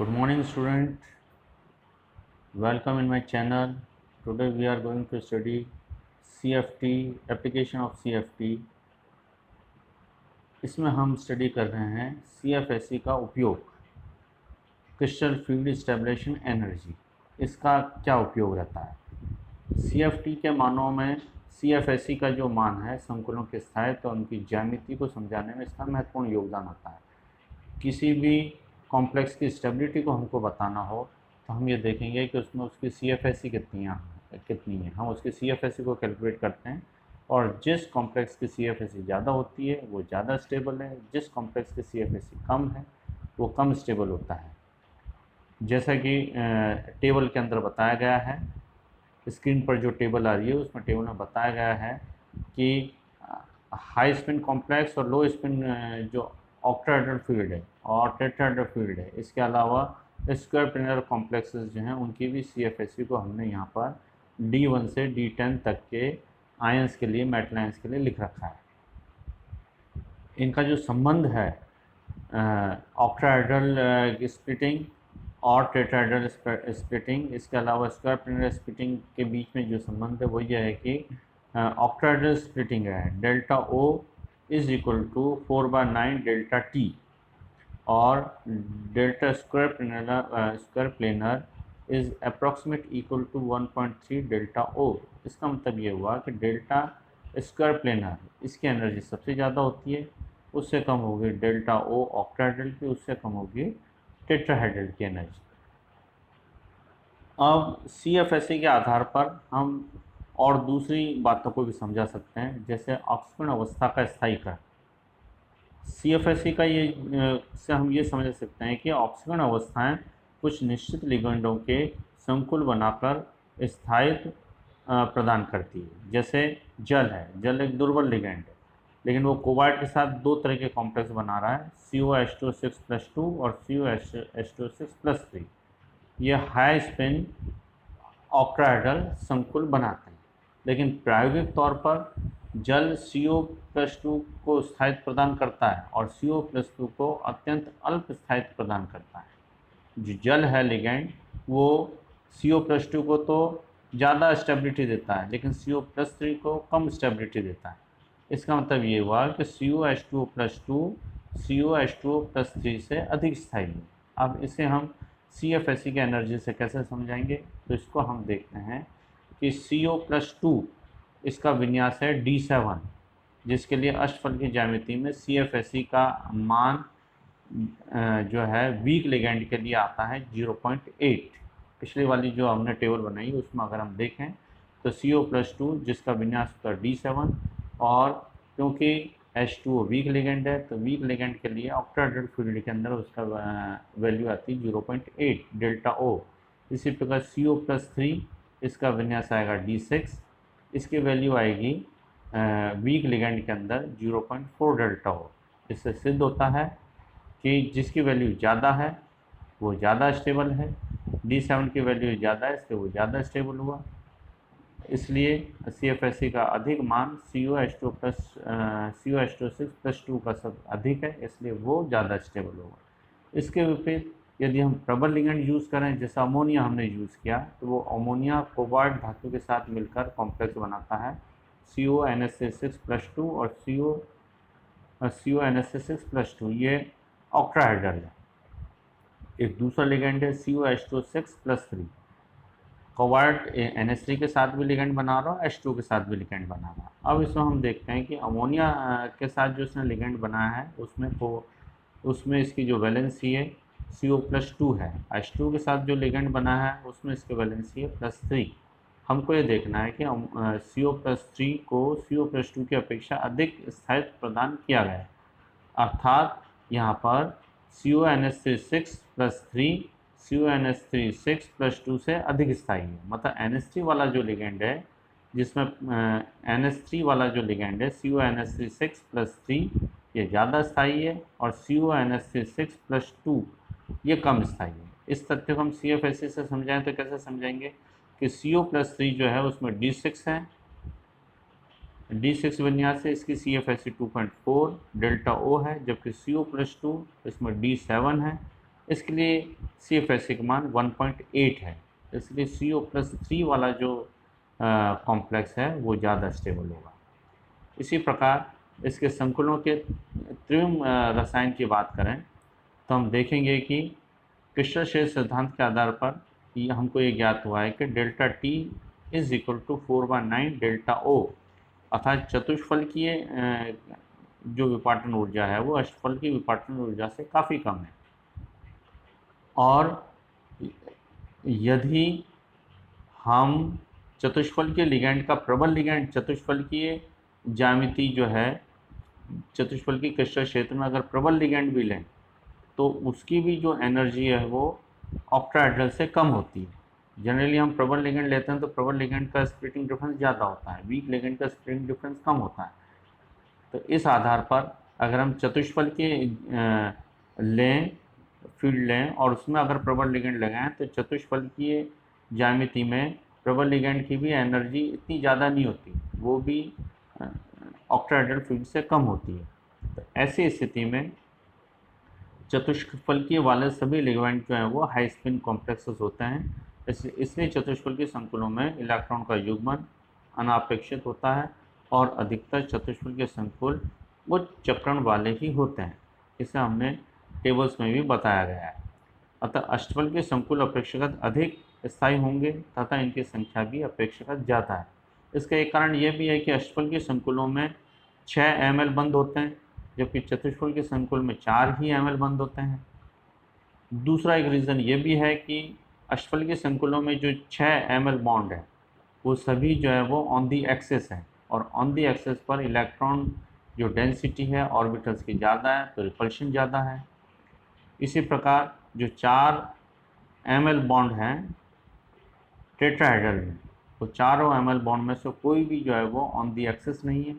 Good morning student, welcome in my channel. Today we are going to study CFT, application of CFT. इसमें हम study कर रहे हैं CFSE का उपयोग, क्रिस्टल फील्ड स्टेबलेशन एनर्जी। इसका क्या उपयोग रहता है? CFT के मानों में CFSE का जो मान है संकुलों के स्थायित्व और उनकी ज्यामिति को समझाने में इसका महत्वपूर्ण योगदान होता है। किसी भी कॉम्प्लेक्स की स्टेबिलिटी को हमको बताना हो तो हम ये देखेंगे कि उसमें उसकी CFSE कितनी है। हम उसकी CFSE को कैलकुलेट करते हैं और जिस कॉम्प्लेक्स की CFSE ज़्यादा होती है वो ज़्यादा स्टेबल है, जिस कॉम्प्लेक्स की CFSE कम है वो कम स्टेबल होता है। जैसा कि टेबल के अंदर बताया गया है, स्क्रीन पर जो टेबल आ रही है उसमें टेबल में बताया गया है कि हाई स्पिन कॉम्प्लेक्स और लो स्पिन जो ऑक्टाहेड्रल फील्ड है और टेट्राहेड्रल फील्ड है, इसके अलावा स्क्वायर प्लेनर कॉम्प्लेक्सेस जो हैं उनकी भी CFSE को हमने यहाँ पर D1 से D10 तक के आयंस के लिए, मेटल आयंस के लिए लिख रखा है। इनका जो संबंध है ऑक्टाहेड्रल स्प्लिटिंग और टेट्राहेड्रल स्प्लिटिंग, इसके अलावा स्क्वायर प्लेनर स्प्लिटिंग के बीच में जो संबंध है वो ये है कि ऑक्टाहेड्रल स्प्लिटिंग है delta O is equal to 4/9 delta T और delta square planar is approximate equal to 1.3 delta O। इसका मतलब ये हुआ कि डेल्टा स्क्वायर प्लेनर इसकी एनर्जी सबसे ज़्यादा होती है, उससे कम होगी डेल्टा O ऑक्टाहेड्रल की, उससे कम होगी टेट्राहेड्रल की एनर्जी। अब CFSE के आधार पर हम और दूसरी बातों को भी समझा सकते हैं, जैसे ऑक्सीकरण अवस्था का स्थायीकरण। CFSE का से हम ये समझ सकते हैं कि ऑक्सीकरण अवस्थाएं कुछ निश्चित लिगेंडों के संकुल बनाकर स्थायित्व प्रदान करती है। जैसे जल है, जल एक दुर्बल लिगेंड है लेकिन वो कोबाल्ट के साथ दो तरह के कॉम्प्लेक्स बना रहा है, COH2 6+2 और COH2 6+3। ये हाई स्पिन ऑक्टाहेड्रल संकुल बनाते हैं, लेकिन प्रायोगिक तौर पर जल CO+2 को स्थायित्व प्रदान करता है और CO+2 को अत्यंत अल्प स्थायित्व प्रदान करता है। जो जल है लिगेंड वो CO+2 को तो ज़्यादा स्टेबिलिटी देता है लेकिन CO+3 को कम स्टेबिलिटी देता है। इसका मतलब ये हुआ कि COH2+2 COH2+3 से अधिक स्थायी है। अब इसे हम CFSE के एनर्जी से कैसे समझाएंगे, तो इसको हम देखते हैं कि CO+2 इसका विन्यास है D7, जिसके लिए अष्टफल की ज्यामिति में CFSE का मान जो है वीक लिगेंड के लिए आता है 0.8। पिछली वाली जो हमने टेबल बनाई उसमें अगर हम देखें तो CO+2 जिसका विन्यास होता है D7 और क्योंकि H2O वीक लिगेंड है तो वीक लिगेंड के लिए ऑक्टाहेड्रल फील्ड के अंदर उसका वैल्यू आती है 0.8 डेल्टा O। इसी प्रकार CO+3 इसका विन्यास आएगा D6, इसकी वैल्यू आएगी वीक लिगेंड के अंदर 0.4 डेल्टा O। इससे सिद्ध होता है कि जिसकी वैल्यू ज़्यादा है वो ज़्यादा स्टेबल है, D7 की वैल्यू ज़्यादा है इसलिए वो ज़्यादा स्टेबल हुआ। इसलिए CFSE का अधिक मान COH2 का सब अधिक है, इसलिए वो ज़्यादा स्टेबल होगा। इसके विपरीत यदि हम प्रबल लिगेंड यूज़ करें, जैसा अमोनिया हमने यूज़ किया, तो वो अमोनिया कोबाल्ट धातु के साथ मिलकर कॉम्प्लेक्स बनाता है CONH6+2 और CONH6+2, ये ऑक्टाहेड्रल है। एक दूसरा लिगेंड है COH2 6+3, कोबाल्ट NH3 के साथ भी लिगेंड बना रहा है, H2 के साथ भी लिगेंड बना रहा है। अब इसमें हम देखते हैं कि अमोनिया के साथ जो इसने लिगेंड बनाया है उसमें इसकी जो वैलेंसी है CO+2 है, H2 के साथ जो लिगेंड बना है उसमें इसकी वैलेंसी है +3। हमको ये देखना है कि CO+3 को CO+2 की अपेक्षा अधिक स्थायित्व प्रदान किया गया है, अर्थात यहाँ पर CONH3 CONH3 से अधिक स्थायी है। मतलब NH3 वाला जो लिगेंड है, जिसमें NH3 वाला जो लिगेंड है CONH3 ये ज़्यादा स्थायी है और CONH3 ये कम स्थायी है। इस तथ्य को हम CFSE से समझाएं तो कैसे समझाएंगे कि CO+3 जो है उसमें D6 है, D6 विन्यास से इसकी CFSE 2.4 डेल्टा O है, जबकि CO+2 इसमें D7 है, इसके लिए CFSE का मान 1.8 है, इसलिए CO+3 वाला जो कॉम्प्लेक्स है वो ज़्यादा स्टेबल होगा। इसी प्रकार इसके संकुलों के त्रिविम रसायन की बात करें तो हम देखेंगे कि क्रिस्टल शेल सिद्धांत के आधार पर हमको ये ज्ञात हुआ है कि delta T is equal to 4/9 delta O, अर्थात चतुष्फलकीय जो विपाटन ऊर्जा है वो अष्टफलकीय विपाटन ऊर्जा से काफ़ी कम है। और यदि हम चतुष्फलकीय लिगैंड का प्रबल लिगैंड चतुष्फलकीय ज्यामिति जो है चतुष्फलकीय क्रिस्टल क्षेत्र में अगर प्रबल लिगैंड भी लें तो उसकी भी जो एनर्जी है वो ऑक्टाहेड्रल से कम होती है। जनरली हम प्रबल लिगैंड लेते हैं तो प्रबल लिगैंड का स्प्लिटिंग डिफरेंस ज़्यादा होता है, वीक लिगैंड का स्प्लिटिंग डिफरेंस कम होता है। तो इस आधार पर अगर हम चतुष्फलकीय लें फील्ड लें और उसमें अगर प्रबल लिगैंड लगाएं तो चतुष्फलकीय ज्यामिति में प्रबल लिगैंड की भी एनर्जी इतनी ज़्यादा नहीं होती, वो भी ऑक्टाहेड्रल फील्ड से कम होती है। तो ऐसी स्थिति में चतुष्फलकीय वाले सभी लिगैंड जो हैं वो हाई स्पिन कॉम्प्लेक्सेस होते हैं, इसलिए चतुष्फलकीय संकुलों में इलेक्ट्रॉन का युग्मन अनापेक्षित होता है और अधिकतर चतुष्फलकीय संकुल उच्च चक्रण वाले ही होते हैं। इसे हमने टेबल्स में भी बताया गया है। अतः अष्टफलकीय संकुल अपेक्षाकृत अधिक स्थायी होंगे तथा इनकी संख्या भी अपेक्षाकृत ज़्यादा है। इसका एक कारण यह भी है कि अष्टफलकीय संकुलों में 6 ml बंद होते हैं जबकि चतुष्फलकीय संकुल में 4 ही ml बंद होते हैं। दूसरा एक रीज़न ये भी है कि अष्टफलकीय संकुलों में जो 6 ml बॉन्ड है वो सभी जो है वो ऑन दी एक्सेस है और ऑन दी एक्सेस पर इलेक्ट्रॉन जो डेंसिटी है ऑर्बिटल्स की ज़्यादा है तो रिपल्शन ज़्यादा है। इसी प्रकार जो 4 ml बॉन्ड हैं टेट्राहेड्रल में, तो चारों ml बॉन्ड में से कोई भी जो है वो ऑन दी एक्सेस नहीं है,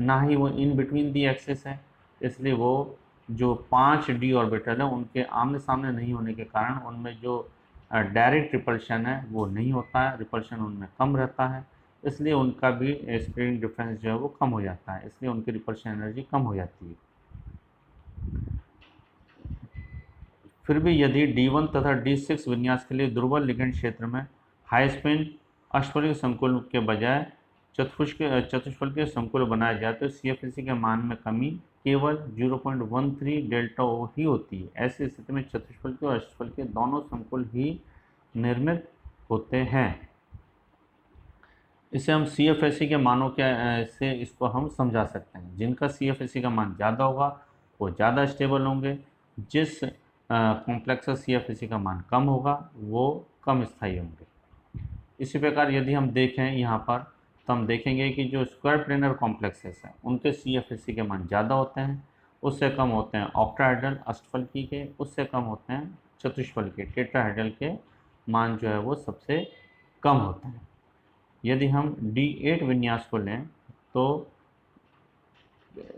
ना ही वो इन बिटवीन दी एक्सेस है। इसलिए वो जो 5 d ऑर्बिटल है उनके आमने सामने नहीं होने के कारण उनमें जो डायरेक्ट रिपल्शन है वो नहीं होता है, रिपल्शन उनमें कम रहता है, इसलिए उनका भी स्प्लिटिंग डिफरेंस जो है वो कम हो जाता है, इसलिए उनकी रिपल्शन एनर्जी कम हो जाती है। फिर भी यदि D1 तथा D6 विन्यास के लिए दुर्बल लिगैंड क्षेत्र में हाई स्पिन अष्टफलकीय संकुल के बजाय चतुष्फलकीय संकुल बनाया जाए तो CFSE के मान में कमी केवल 0.13 डेल्टा ओ ही होती है। ऐसी स्थिति में चतुष्फलकीय और अष्टफलकीय दोनों संकुल ही निर्मित होते हैं। इसे हम CFSE के मानों के से इसको हम समझा सकते हैं। जिनका CFSE का मान ज़्यादा होगा वो ज़्यादा स्टेबल होंगे, जिस कॉम्प्लेक्स का CFSE का मान कम होगा वो कम स्थायी होंगे। इसी प्रकार यदि हम देखें यहाँ पर तो हम देखेंगे कि जो स्क्वायर प्लेनर कॉम्प्लेक्सेस हैं उनके CFSE के मान ज़्यादा होते हैं, उससे कम होते हैं ऑक्टाहेड्रल अष्टफलकी के, उससे कम होते हैं चतुष्फलकी टेट्राहेड्रल के मान जो है वो सबसे कम होते हैं। यदि हम D8 विन्यास को लें तो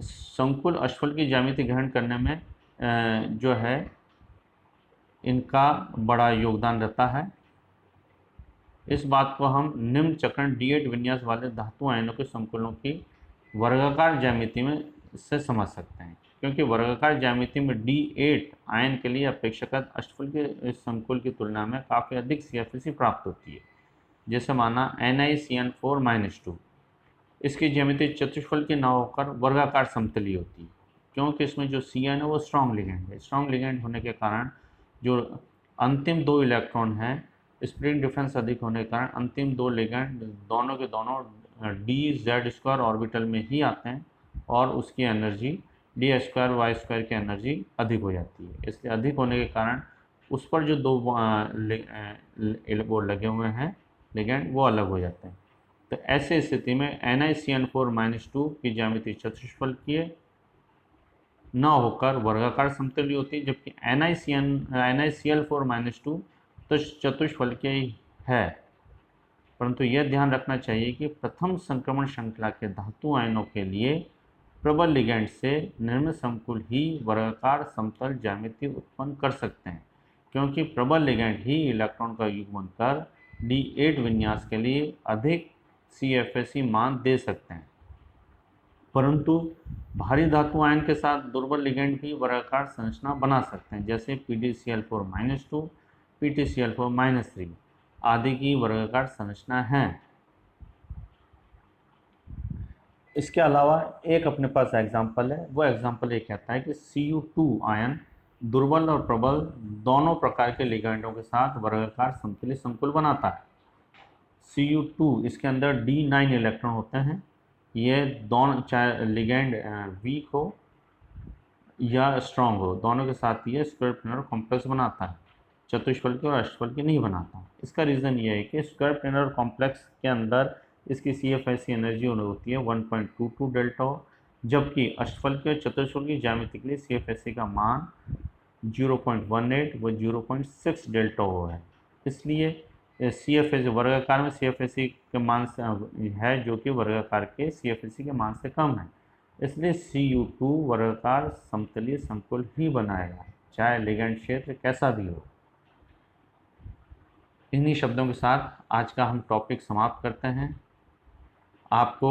संकुल अष्टफलकी ज्यामिति ग्रहण करने में जो है इनका बड़ा योगदान रहता है। इस बात को हम निम्न चक्रण D8 विन्यास वाले धातु आयनों के संकुलों की वर्गाकार ज्यामिति में से समझ सकते हैं, क्योंकि वर्गाकार ज्यामिति में D8 आयन के लिए अपेक्षाकृत अष्टफलकीय संकुल की तुलना में काफ़ी अधिक CFSE प्राप्त होती है। जैसे माना NiCN4-2, इसकी ज्यामिति चतुष्फलकीय न होकर वर्गाकार समतलीय होती है, क्योंकि इसमें जो CN है वो स्ट्रॉन्ग लिगैंड है। स्ट्रॉन्ग लिगैंड होने के कारण जो अंतिम 2 इलेक्ट्रॉन हैं स्प्लिटिंग डिफरेंस अधिक होने के कारण अंतिम 2 लिगैंड दोनों के दोनों DZ² ऑर्बिटल में ही आते हैं और उसकी एनर्जी D²Y² की एनर्जी अधिक हो जाती है। इसलिए अधिक होने के कारण उस पर जो 2 वो लगे हुए हैं लिगैंड वो अलग हो जाते हैं। तो ऐसे स्थिति में NiCN4-2 की ज्यामिति चतुष्फलकीय न होकर वर्गाकार समतलीय होती है, जबकि NiCl4-2 तो चतुष्फलकीय है। परंतु यह ध्यान रखना चाहिए कि प्रथम संक्रमण श्रृंखला के धातु आयनों के लिए प्रबल लिगैंड से निर्मित संकुल ही वर्गाकार समतल ज्यामिति उत्पन्न कर सकते हैं, क्योंकि प्रबल लिगैंड ही इलेक्ट्रॉन का युग्मन कर D8 विन्यास के लिए अधिक CFSE मान दे सकते हैं। परंतु भारी धातु आयन के साथ दुर्बल लिगेंड भी वर्गाकार संरचना बना सकते हैं, जैसे PdCl4-2, PtCl4-3 आदि की वर्गाकार संरचना है। इसके अलावा एक अपने पास एग्जाम्पल है, वो एग्जाम्पल ये कहता है कि Cu2 आयन दुर्बल और प्रबल दोनों प्रकार के लिगेंडों के साथ वर्गाकार समतलीय संकुल बनाता है। Cu2 इसके अंदर D9 इलेक्ट्रॉन होते हैं। ये दोनों चाहे लिगेंड वीक हो या स्ट्रांग हो, दोनों के साथ ये स्क्वायर प्लेनर कॉम्प्लेक्स बनाता है, चतुष्फलकी और अष्टफलकी नहीं बनाता। इसका रीज़न ये है कि स्क्वायर प्लेनर कॉम्प्लेक्स के अंदर इसकी CFSE एनर्जी होती है 1.22 डेल्टा, जबकि अष्टफलकी और चतुष्फलकी ज्यामिति के लिए CFSE का मान 0.18 व 0.6 डेल्टा है। इसलिए CFSE वर्गाकार में CFSE के मान से है जो कि वर्गाकार के CFSE के मान से कम है, इसलिए Cu2 वर्गाकार समतलीय संकुल ही बनाएगा, चाहे लिगेंड क्षेत्र कैसा भी हो। इन्हीं शब्दों के साथ आज का हम टॉपिक समाप्त करते हैं। आपको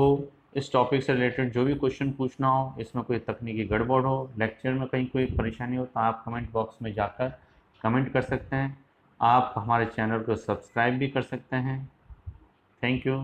इस टॉपिक से रिलेटेड जो भी क्वेश्चन पूछना हो, इसमें कोई तकनीकी गड़बड़ हो, लेक्चर में कहीं कोई परेशानी हो, तो आप कमेंट बॉक्स में जाकर कमेंट कर सकते हैं। आप हमारे चैनल को सब्सक्राइब भी कर सकते हैं। Thank you.